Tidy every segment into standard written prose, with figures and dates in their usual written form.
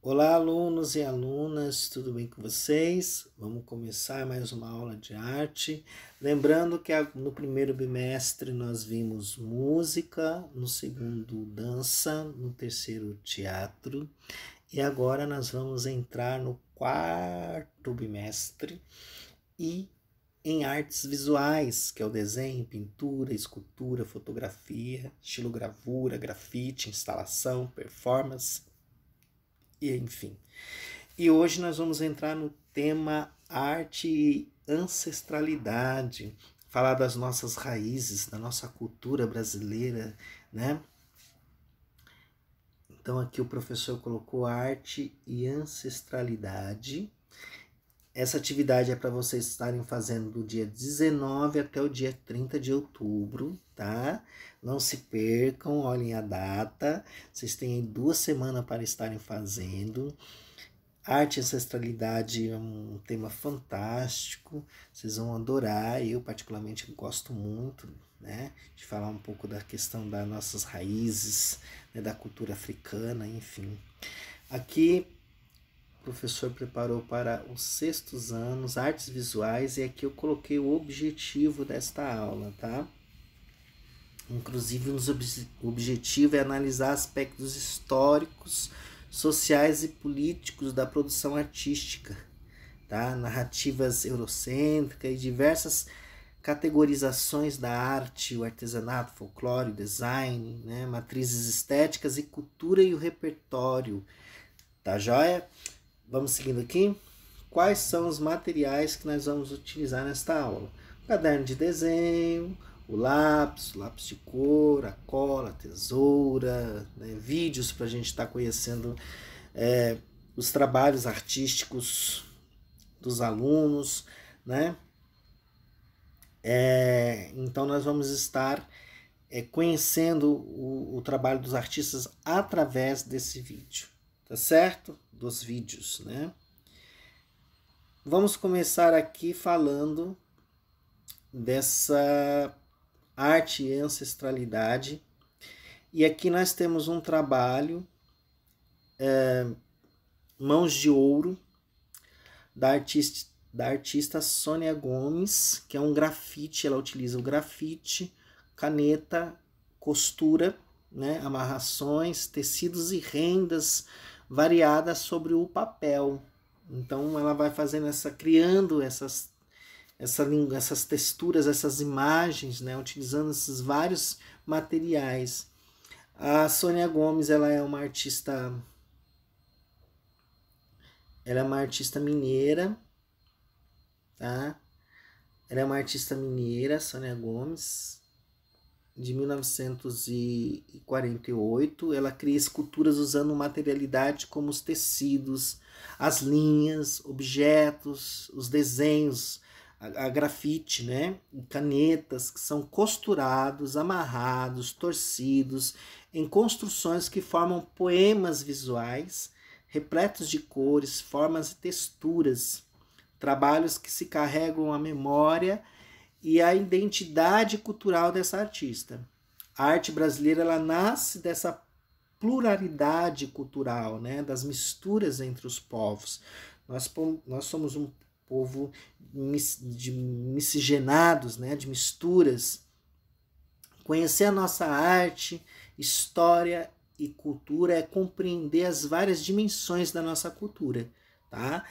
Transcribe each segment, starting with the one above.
Olá, alunos e alunas, tudo bem com vocês? Vamos começar mais uma aula de arte. Lembrando que no primeiro bimestre nós vimos música, no segundo dança, no terceiro teatro e agora nós vamos entrar no quarto bimestre e em artes visuais, que é o desenho, pintura, escultura, fotografia, estilogravura, grafite, instalação, performance e enfim. E hoje nós vamos entrar no tema arte e ancestralidade, falar das nossas raízes, da nossa cultura brasileira, né? Então aqui o professor colocou arte e ancestralidade. Essa atividade é para vocês estarem fazendo do dia 19 até o dia 30 de outubro, tá? Não se percam, olhem a data. Vocês têm 2 semanas para estarem fazendo. Arte e ancestralidade é um tema fantástico, vocês vão adorar. Eu particularmente gosto muito, né, de falar um pouco da questão das nossas raízes, né, da cultura africana, enfim. Aqui o professor preparou para os 6º anos, artes visuais, e aqui eu coloquei o objetivo desta aula, tá? Inclusive, o objetivo é analisar aspectos históricos, sociais e políticos da produção artística, tá? Narrativas eurocêntricas e diversas categorizações da arte, o artesanato, folclore, design, né? Matrizes estéticas e cultura e o repertório, tá joia? Vamos seguindo aqui. Quais são os materiais que nós vamos utilizar nesta aula? O caderno de desenho, o lápis de cor, a cola, a tesoura, né? Vídeos para a gente estar conhecendo os trabalhos artísticos dos alunos, né? Então nós vamos estar conhecendo o trabalho dos artistas através desse vídeo, tá certo? Dos vídeos, né? Vamos começar aqui falando dessa arte e ancestralidade. E aqui nós temos um trabalho, Mãos de Ouro, da artista Sônia Gomes, que é um grafite. Ela utiliza o grafite, caneta, costura, né, amarrações, tecidos e rendas variadas sobre o papel. Então ela vai fazendo criando essas texturas, essas imagens, né, utilizando esses vários materiais. A Sônia Gomes, ela é uma artista mineira, tá? Ela é uma artista mineira, Sônia Gomes, de 1948. Ela cria esculturas usando materialidade como os tecidos, as linhas, objetos, os desenhos, a grafite, né? Canetas que são costurados, amarrados, torcidos em construções que formam poemas visuais repletos de cores, formas e texturas. Trabalhos que se carregam a memória e a identidade cultural dessa artista. A arte brasileira, ela nasce dessa pluralidade cultural, né, das misturas entre os povos. Nós somos um povo de miscigenados, né, de misturas. Conhecer a nossa arte, história e cultura é compreender as várias dimensões da nossa cultura, tá?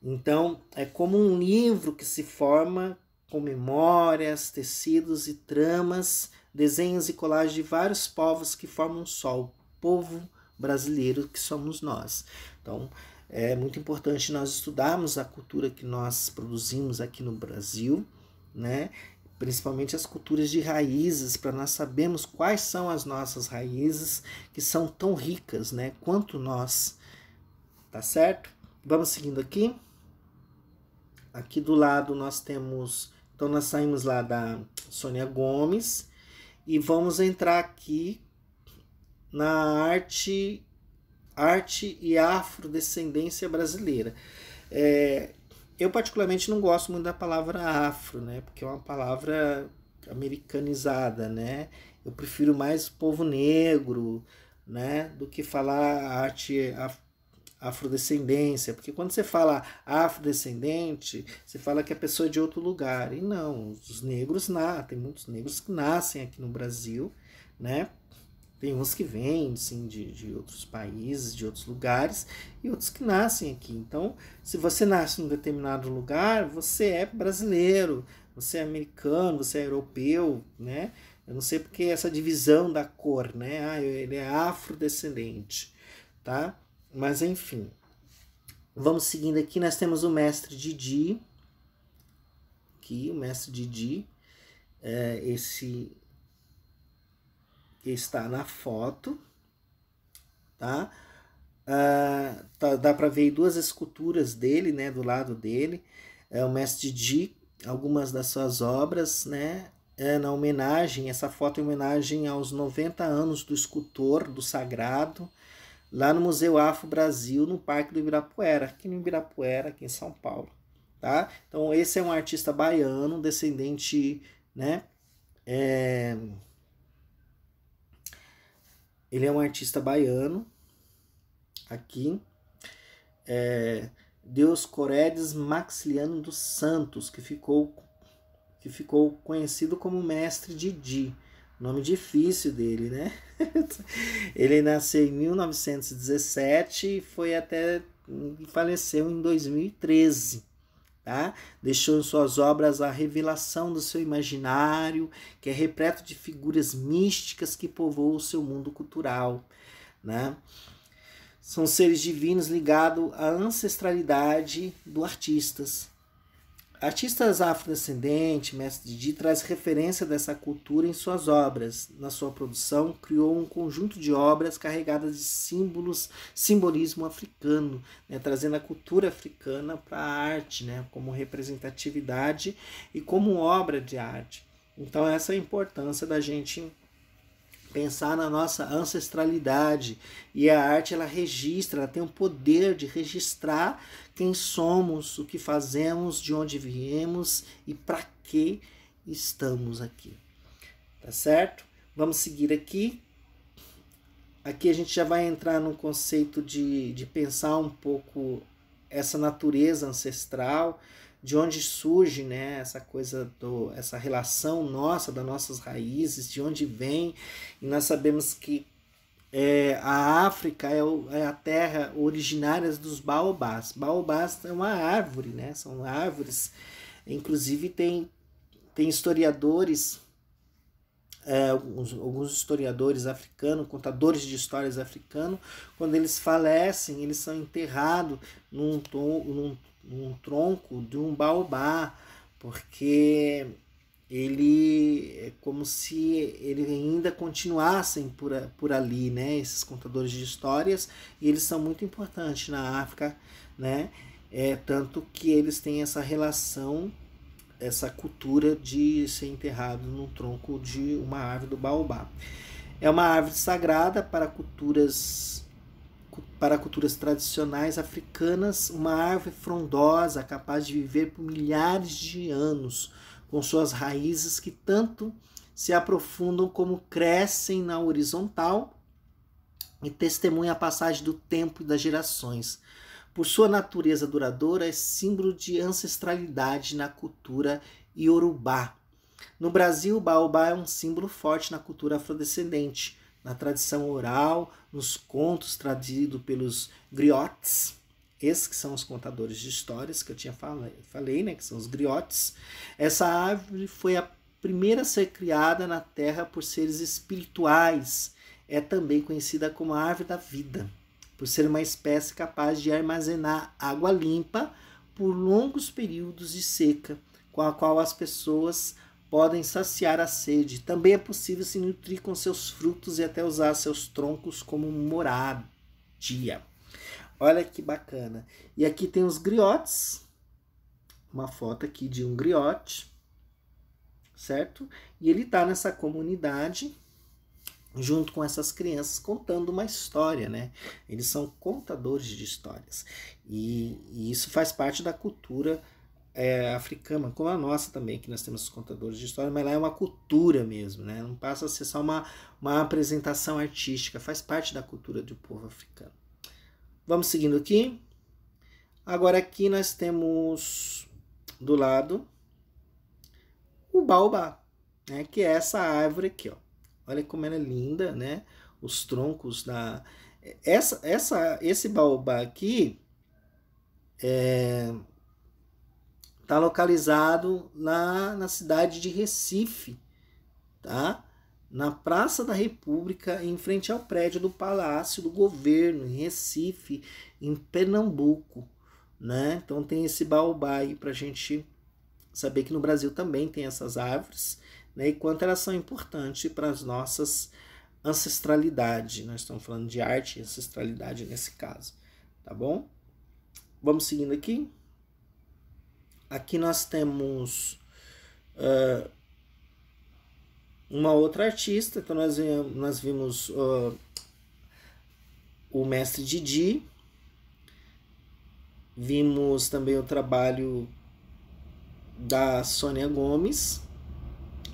Então, é como um livro que se forma com memórias, tecidos e tramas, desenhos e colagens de vários povos que formam só o povo brasileiro que somos nós. Então, é muito importante nós estudarmos a cultura que nós produzimos aqui no Brasil, né? Principalmente as culturas de raízes, para nós sabermos quais são as nossas raízes, que são tão ricas, né, quanto nós, tá certo? Vamos seguindo aqui. Aqui do lado nós temos, então nós saímos lá da Sônia Gomes e vamos entrar aqui na arte e afrodescendência brasileira. Eu particularmente não gosto muito da palavra afro, né, porque é uma palavra americanizada, né? Eu prefiro mais povo negro, né, do que falar arte afrodescendência, porque quando você fala afrodescendente, você fala que a pessoa é de outro lugar, e não, os negros, tem muitos negros que nascem aqui no Brasil, né? Tem uns que vêm, sim, de outros países, de outros lugares, e outros que nascem aqui. Então, se você nasce em um determinado lugar, você é brasileiro, você é americano, você é europeu, né? Eu não sei porque essa divisão da cor, né? Ah, ele é afrodescendente, tá? Mas, enfim. Vamos seguindo aqui, nós temos o mestre Didi. Aqui, o mestre Didi. Esse que está na foto, tá? Dá para ver duas esculturas dele, né, do lado dele. O mestre Didi, algumas das suas obras, né, na homenagem, essa foto é homenagem aos 90 anos do escultor do Sagrado, lá no Museu Afro Brasil, no Parque do Ibirapuera, aqui no Ibirapuera, aqui em São Paulo, tá? Então esse é um artista baiano, descendente, né, ele é um artista baiano, aqui, Dioscórides Maxiliano dos Santos, que ficou conhecido como Mestre Didi, nome difícil dele, né? Ele nasceu em 1917 e faleceu em 2013. Tá? Deixou em suas obras a revelação do seu imaginário, que é repleto de figuras místicas que povoam o seu mundo cultural, né? São seres divinos ligados à ancestralidade dos artistas. Artistas afrodescendentes, Mestre Didi traz referência dessa cultura em suas obras. Na sua produção, criou um conjunto de obras carregadas de simbolismo africano, né, trazendo a cultura africana para a arte, né, como representatividade e como obra de arte. Então essa é a importância da gente pensar na nossa ancestralidade, e a arte ela registra, ela tem o poder de registrar quem somos, o que fazemos, de onde viemos e para que estamos aqui, tá certo? Vamos seguir aqui. Aqui a gente já vai entrar no conceito de pensar um pouco essa natureza ancestral, de onde surge, né, essa coisa, essa relação nossa, das nossas raízes, de onde vem. E nós sabemos que a África é a terra originária dos baobás. Baobás é uma árvore, né, são árvores. Inclusive tem historiadores, alguns historiadores africanos, contadores de histórias africanos, quando eles falecem, eles são enterrados num tronco de um baobá, porque ele é como se ele ainda continuassem por ali, né, esses contadores de histórias, e eles são muito importantes na África, né, tanto que eles têm essa relação, essa cultura de ser enterrado no tronco de uma árvore do baobá. É uma árvore sagrada para culturas tradicionais africanas, uma árvore frondosa capaz de viver por milhares de anos, com suas raízes que tanto se aprofundam como crescem na horizontal e testemunham a passagem do tempo e das gerações. Por sua natureza duradoura, é símbolo de ancestralidade na cultura iorubá. No Brasil, o baobá é um símbolo forte na cultura afrodescendente, na tradição oral, nos contos trazidos pelos griotes, esses que são os contadores de histórias que eu tinha falei, né, que são os griotes. Essa árvore foi a primeira a ser criada na Terra por seres espirituais. É também conhecida como a árvore da vida, por ser uma espécie capaz de armazenar água limpa por longos períodos de seca, com a qual as pessoas podem saciar a sede. Também é possível se nutrir com seus frutos e até usar seus troncos como moradia. Olha que bacana. E aqui tem os griotes. Uma foto aqui de um griote, certo? E ele está nessa comunidade, junto com essas crianças, contando uma história, né? Eles são contadores de histórias. E isso faz parte da cultura africana, como a nossa também, que nós temos os contadores de história, mas lá é uma cultura mesmo, né? Não passa a ser só uma apresentação artística, faz parte da cultura do povo africano. Vamos seguindo aqui. Agora aqui nós temos do lado o baobá, né? Que é essa árvore aqui, ó. Olha como ela é linda, né? Os troncos da... Esse baobá aqui tá localizado na cidade de Recife, tá? Na Praça da República, em frente ao prédio do Palácio do Governo, em Recife, em Pernambuco, né? Então tem esse baobá aí pra gente saber que no Brasil também tem essas árvores, né? E quanto elas são importantes para as nossas ancestralidade. Nós estamos falando de arte e ancestralidade nesse caso, tá bom? Vamos seguindo aqui. Aqui nós temos uma outra artista. Então nós vimos o mestre Didi. Vimos também o trabalho da Sônia Gomes,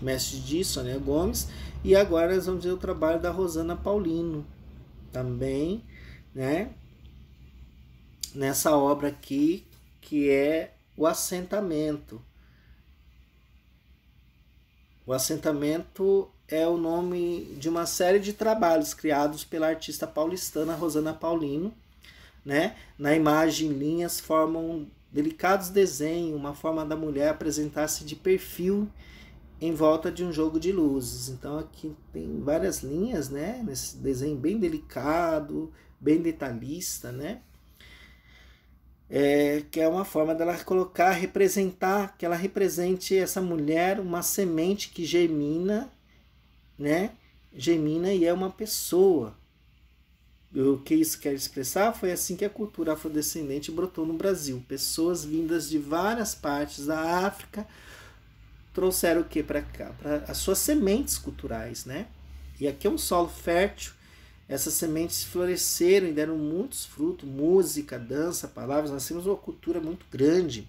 mestre Didi, Sônia Gomes. E agora nós vamos ver o trabalho da Rosana Paulino, também, né? Nessa obra aqui, que é O Assentamento. O Assentamento é o nome de uma série de trabalhos criados pela artista paulistana Rosana Paulino, né? Na imagem, linhas formam delicados desenhos, uma forma da mulher apresentar-se de perfil em volta de um jogo de luzes. Então aqui tem várias linhas, né? Nesse desenho bem delicado, bem detalhista, né? Que é uma forma dela colocar, representar, que ela represente essa mulher, uma semente que germina, né? Germina e é uma pessoa. O que isso quer expressar? Foi assim que a cultura afrodescendente brotou no Brasil. Pessoas vindas de várias partes da África trouxeram o que para cá? Para as suas sementes culturais, né? E aqui é um solo fértil. Essas sementes floresceram e deram muitos frutos, música, dança, palavras. Nós temos uma cultura muito grande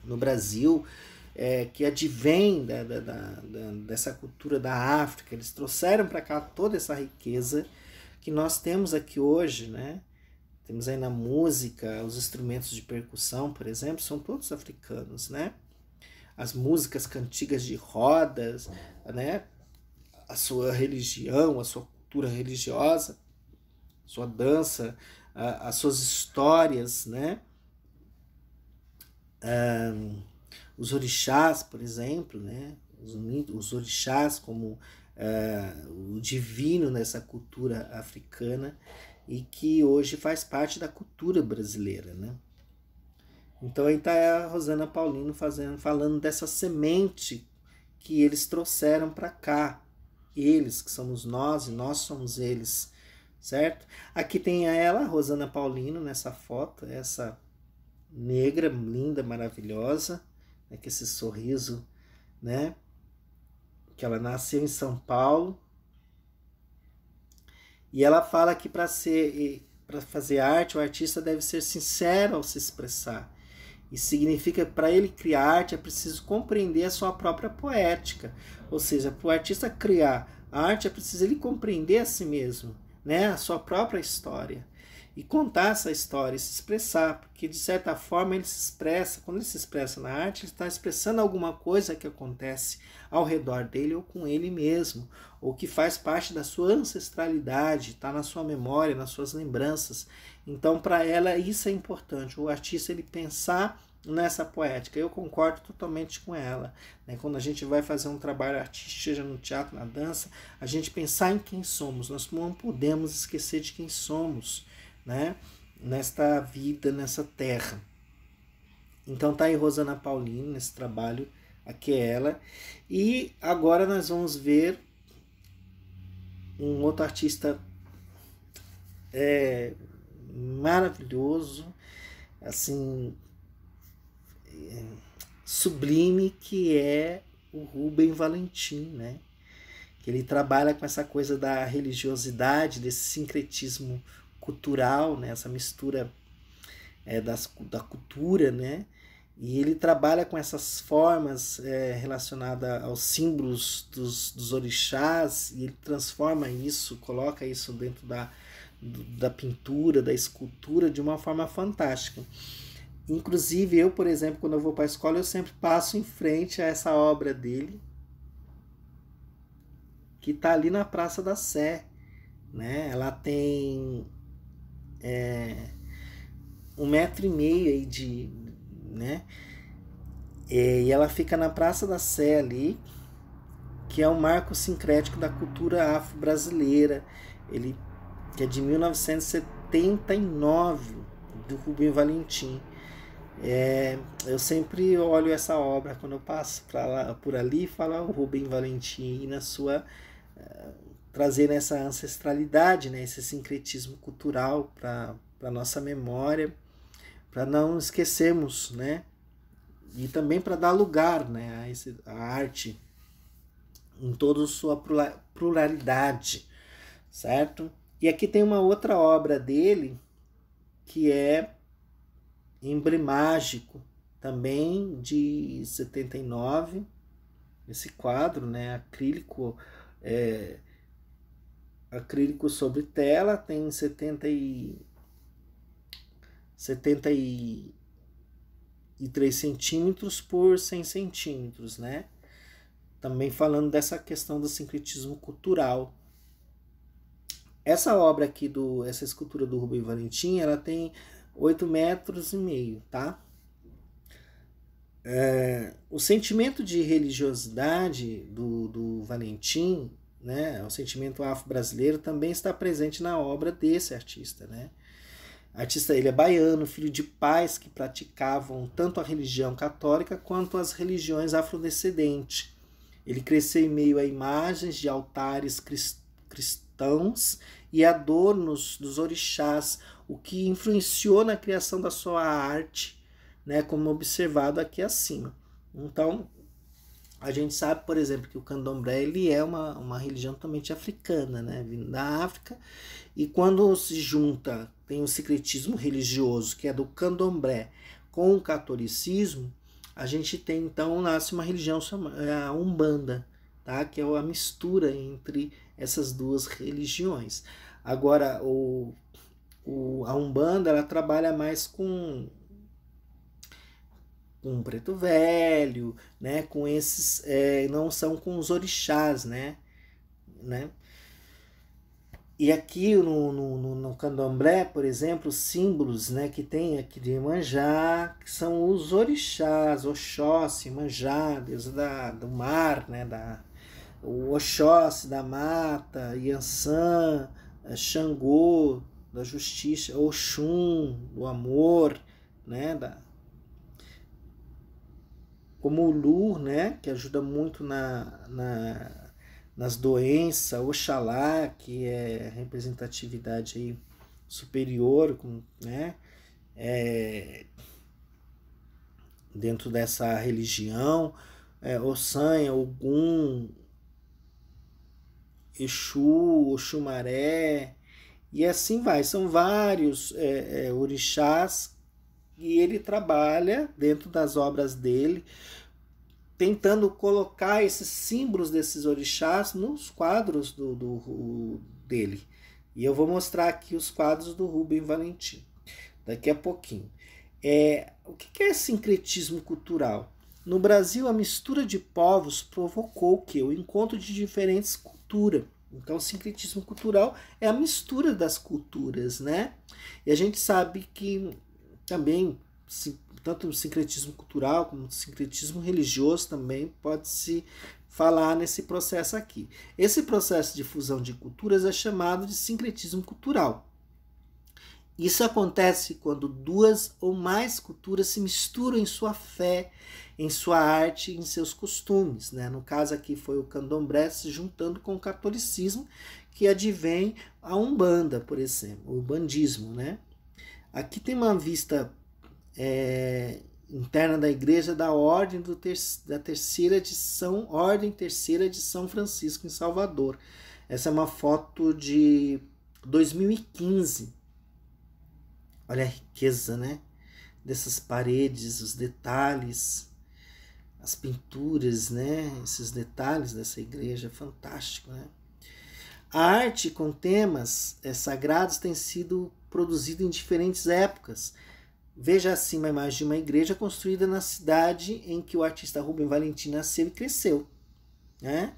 no Brasil, que advém dessa cultura da África. Eles trouxeram para cá toda essa riqueza que nós temos aqui hoje, né? Temos aí na música, os instrumentos de percussão, por exemplo, são todos africanos, né? As músicas cantigas de rodas, né? A sua religião, a sua cultura religiosa, sua dança, as suas histórias, né? Os orixás, por exemplo, né? Os orixás como o divino nessa cultura africana e que hoje faz parte da cultura brasileira, né? Então aí está a Rosana Paulino falando dessa semente que eles trouxeram para cá. Eles, que somos nós, e nós somos eles, certo? Aqui tem ela, Rosana Paulino, nessa foto, essa negra, linda, maravilhosa, né, com esse sorriso, né? Que ela nasceu em São Paulo. E ela fala que para fazer arte, o artista deve ser sincero ao se expressar. Isso significa que para ele criar arte é preciso compreender a sua própria poética. Ou seja, para o artista criar arte é preciso ele compreender a si mesmo, né? A sua própria história. E contar essa história, se expressar. Porque de certa forma ele se expressa, quando ele se expressa na arte, ele está expressando alguma coisa que acontece ao redor dele ou com ele mesmo. Ou que faz parte da sua ancestralidade, está na sua memória, nas suas lembranças. Então, para ela, isso é importante. O artista ele pensar nessa poética. Eu concordo totalmente com ela, né? Quando a gente vai fazer um trabalho artístico, seja no teatro, na dança, a gente pensar em quem somos. Nós não podemos esquecer de quem somos, né? Nesta vida, nessa terra. Então tá aí Rosana Paulino nesse trabalho. Aqui é ela. E agora nós vamos ver um outro artista maravilhoso, assim, sublime, que é o Rubem Valentim, né? Que ele trabalha com essa coisa da religiosidade, desse sincretismo cultural, né? Essa mistura da cultura, né? E ele trabalha com essas formas relacionadas aos símbolos dos orixás, e ele transforma isso, coloca isso dentro da pintura, da escultura, de uma forma fantástica. Inclusive, eu, por exemplo, quando eu vou para a escola, eu sempre passo em frente a essa obra dele, que está ali na Praça da Sé, né? Ela tem 1,5 metro aí de, né? E ela fica na Praça da Sé ali, que é um marco sincrético da cultura afro-brasileira, ele que é de 1979, do Rubem Valentim. Eu sempre olho essa obra quando eu passo por ali e falo o Rubem Valentim na sua trazendo essa ancestralidade, né, esse sincretismo cultural para a nossa memória, para não esquecermos, né, e também para dar lugar, né, a arte em toda a sua pluralidade, certo? E aqui tem uma outra obra dele que é Emblemágico, também de 79, esse quadro, né, acrílico sobre tela, tem 73 centímetros por 100 centímetros, né? Também falando dessa questão do sincretismo cultural. Essa obra aqui, essa escultura do Rubem Valentim, ela tem 8,5 metros, tá? O sentimento de religiosidade do Valentim, né, o sentimento afro-brasileiro, também está presente na obra desse artista, né? O artista, ele é baiano, filho de pais que praticavam tanto a religião católica quanto as religiões afrodescendentes. Ele cresceu em meio a imagens de altares cristãos e adornos dos orixás, o que influenciou na criação da sua arte, né, como observado aqui acima. Então, a gente sabe, por exemplo, que o candomblé ele é uma religião totalmente africana, né, vindo da África, e quando se junta, tem o sincretismo religioso, que é do candomblé, com o catolicismo, a gente tem, então, nasce uma religião chamada a Umbanda, tá? Que é a mistura entre essas duas religiões. Agora, a Umbanda, ela trabalha mais com preto velho, né? Com esses, não são com os orixás, né? E aqui no candomblé, por exemplo, os símbolos, né, que tem aqui de Iemanjá, que são os orixás, Oxóssi, Iemanjá, Deus do mar, né, o Oxóssi da mata, Iansã, Xangô, da justiça, Oxum, do amor, né, como o Lu, né, que ajuda muito nas doenças, Oxalá, que é representatividade aí superior, né, dentro dessa religião, Ossanha, Ogum, Exu, Oxumaré, e assim vai. São vários orixás, e ele trabalha dentro das obras dele, tentando colocar esses símbolos desses orixás nos quadros dele. E eu vou mostrar aqui os quadros do Rubem Valentim daqui a pouquinho. O que é sincretismo cultural? No Brasil, a mistura de povos provocou o quê? O encontro de diferentes culturas. Então, o sincretismo cultural é a mistura das culturas, né? E a gente sabe que também, tanto o sincretismo cultural como o sincretismo religioso também pode-se falar nesse processo aqui. Esse processo de fusão de culturas é chamado de sincretismo cultural. Isso acontece quando duas ou mais culturas se misturam em sua fé, em sua arte, em seus costumes, né? No caso aqui foi o candomblé se juntando com o catolicismo, que advém a Umbanda, por exemplo, o bandismo, né? Aqui tem uma vista interna da igreja da Ordem da Terceira de Ordem Terceira de São Francisco, em Salvador. Essa é uma foto de 2015. Olha a riqueza, né? Dessas paredes, os detalhes, as pinturas, né? Esses detalhes dessa igreja, fantástico, né? A arte com temas sagrados tem sido produzida em diferentes épocas. Veja assim uma imagem de uma igreja construída na cidade em que o artista Rubem Valentim nasceu e cresceu, né?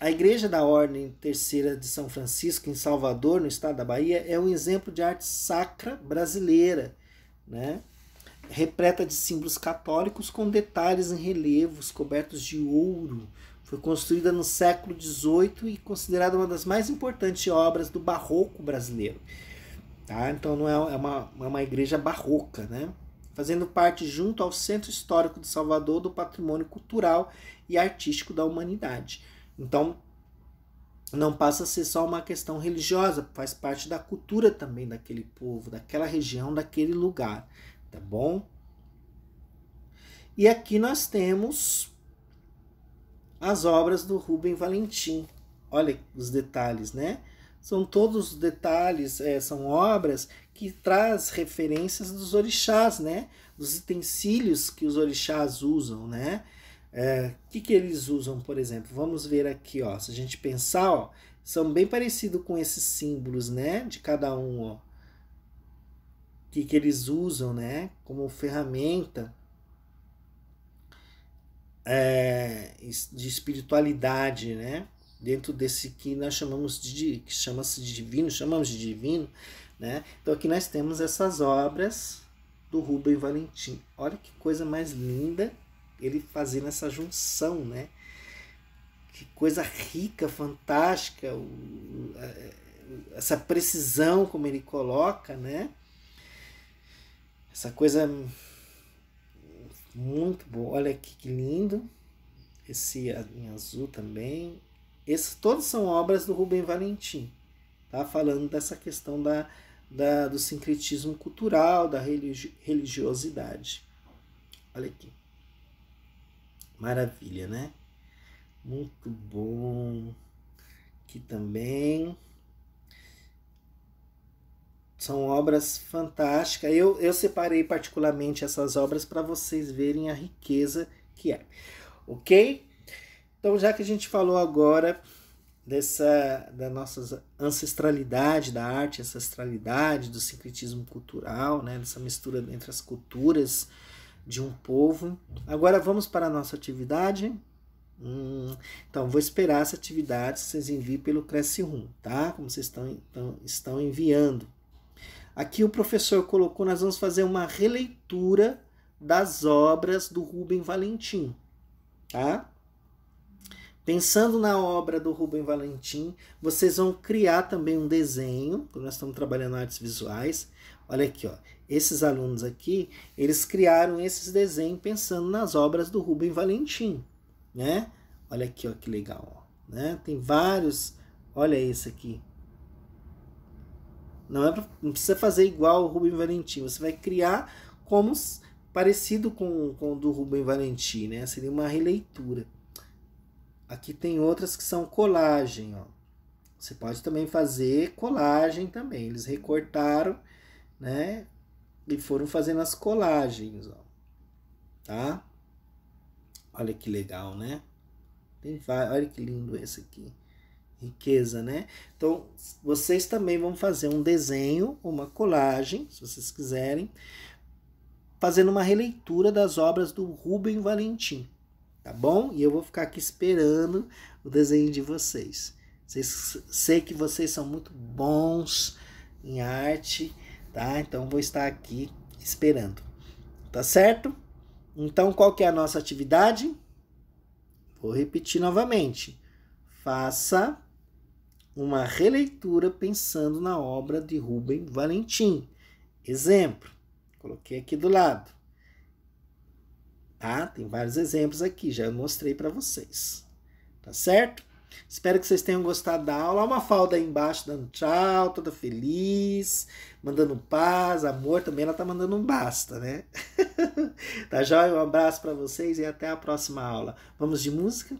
A Igreja da Ordem Terceira de São Francisco, em Salvador, no estado da Bahia, é um exemplo de arte sacra brasileira, né? Repleta de símbolos católicos com detalhes em relevos cobertos de ouro. Foi construída no século XVIII e considerada uma das mais importantes obras do barroco brasileiro. Tá? Então não é uma igreja barroca, né? Fazendo parte, junto ao Centro Histórico de Salvador, do patrimônio cultural e artístico da humanidade. Então, não passa a ser só uma questão religiosa, faz parte da cultura também daquele povo, daquela região, daquele lugar, tá bom? E aqui nós temos as obras do Rubem Valentim. Olha os detalhes, né? São todos os detalhes, são obras que traz referências dos orixás, né? Dos utensílios que os orixás usam, né? Que eles usam, por exemplo? Vamos ver aqui, ó. Se a gente pensar, ó, são bem parecidos com esses símbolos, né? De cada um, ó. Que eles usam, né? Como ferramenta de espiritualidade, né? Dentro desse que nós chamamos que chama-se de divino, chamamos de divino, né? Então aqui nós temos essas obras do Rubem Valentim. Olha que coisa mais linda ele fazendo essa junção, né? Que coisa rica, fantástica, essa precisão como ele coloca, né? Essa coisa muito boa. Olha aqui que lindo. Esse em azul também. Todas são obras do Rubem Valentim, tá? Falando dessa questão do sincretismo cultural, da religiosidade. Olha aqui. Maravilha, né? Muito bom. Aqui também. São obras fantásticas. Eu separei particularmente essas obras para vocês verem a riqueza que é. Ok? Então, já que a gente falou agora da nossa ancestralidade da arte, ancestralidade do sincretismo cultural, né? Dessa mistura entre as culturas de um povo. Agora vamos para a nossa atividade. Então, vou esperar essa atividade, vocês enviem pelo Cresce-Rum, tá? Como vocês estão enviando. Aqui o professor colocou, nós vamos fazer uma releitura das obras do Rubem Valentim, tá? Pensando na obra do Rubem Valentim, vocês vão criar também um desenho, porque nós estamos trabalhando artes visuais. Olha aqui, ó. Esses alunos aqui, eles criaram esses desenhos pensando nas obras do Rubem Valentim, né? Olha aqui, ó, que legal, ó, né? Tem vários, olha esse aqui. Não precisa fazer igual o Rubem Valentim, você vai criar como parecido com o do Rubem Valentim, né? Seria uma releitura. Aqui tem outras que são colagem, ó. Você pode também fazer colagem também. Eles recortaram, né? E foram fazendo as colagens, ó. Tá? Olha que legal, né? Olha que lindo esse aqui. Riqueza, né? Então, vocês também vão fazer um desenho, uma colagem, se vocês quiserem, fazendo uma releitura das obras do Rubem Valentim. Tá bom? E eu vou ficar aqui esperando o desenho de vocês. Sei que vocês são muito bons em arte, tá? Então vou estar aqui esperando. Tá certo? Então qual que é a nossa atividade? Vou repetir novamente. Faça uma releitura pensando na obra de Rubem Valentim. Exemplo. Coloquei aqui do lado. Tá? Tem vários exemplos aqui, já mostrei para vocês. Tá certo? Espero que vocês tenham gostado da aula. Olha uma falda aí embaixo dando tchau, toda feliz, mandando paz, amor também. Ela tá mandando um basta, né? Tá joia? Um abraço para vocês e até a próxima aula. Vamos de música?